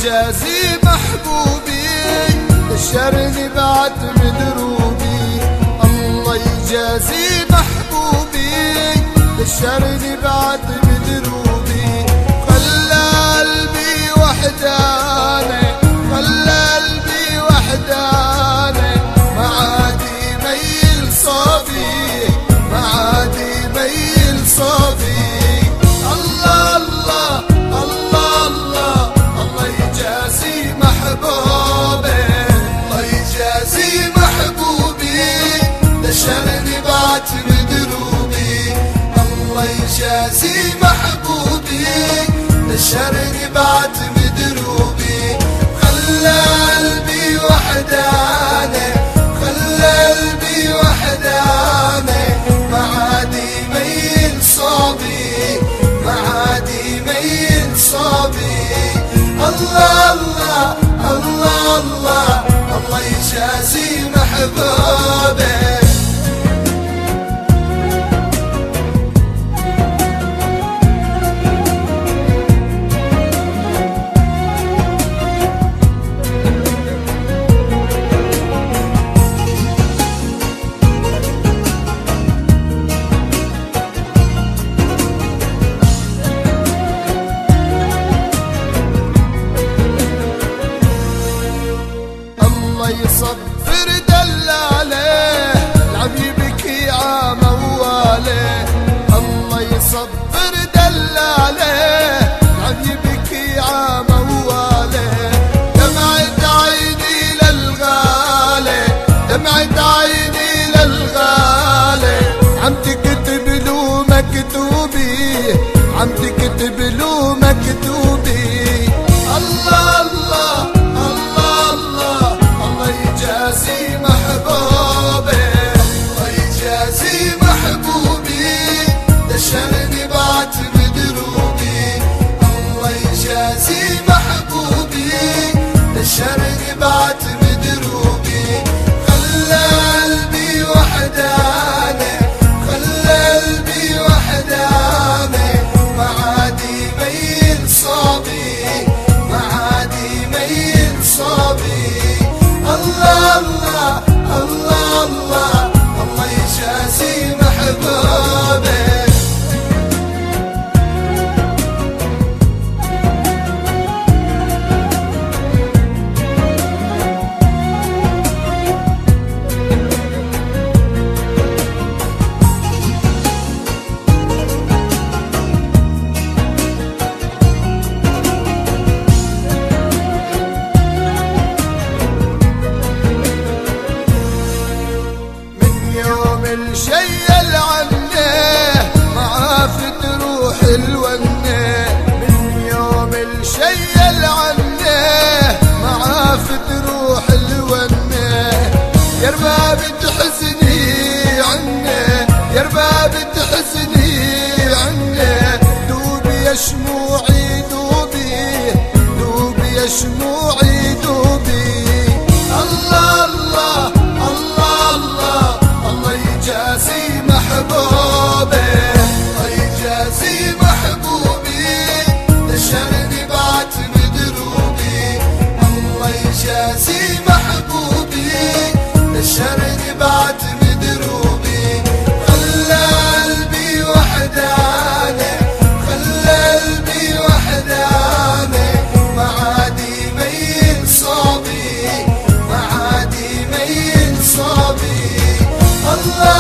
يجازي محبوبي بشرني بعد مدروبي. الله يجازي محبوبي بشرني بعد مدروبي. خلى قلبي وحداني، خلى قلبي وحداني، ما عاد يميل صبي، ما عاد يميل صبي. الله الله الله الله الله يجازي محبوبي، الله يجازي محبوبي دشرني بعد مدروبي. الله يجازي محبوبي دشرني بعد مدروبي. خلى قلبي وحداني، خلى قلبي وحداني، ما عاد يميل صوبي، ما عاد يميل صوبي. الله الله الله الله الله يجازي محبوبي. يصبر دلاله العبيبك يا موالي. الله يصبر دلاله العبيبك يا موالي. دمعت عيني للغالي، دمعت عيني للغالي، عم تكتب له مكتوبي، عم تكتب له مكتوبي. الله الله يجازي محبوبي، الله يجازي محبوبي دشرني بعد مدروبي. الله يجازي محبوبي دشرني بعد مدروبي. خلى قلبي وحداني، خلى قلبي وحداني، ما عاد يميل صوبي، ما عاد يميل صوبي. الله الله الله الله الله يجازي محبوبي. الشيل عنه معافت روح الونه. من يوم الشيل عنه معافت روح الونه. يا رباب تحزني عنه، يا رباب تحزني عنه. دوبي يا شموعي دوبي، دوبي يا شموعي دوبي. الله الله الله الله الله يجازي محبوبي، الله يجازي محبوبي دشرني بعد مدروبي. الله يجازي محبوبي دشرني بعد مدروبي. خلى قلبي وحداني، خلى قلبي وحداني، ما عاد يميل صوبي، ما عاد يميل صوبي. الله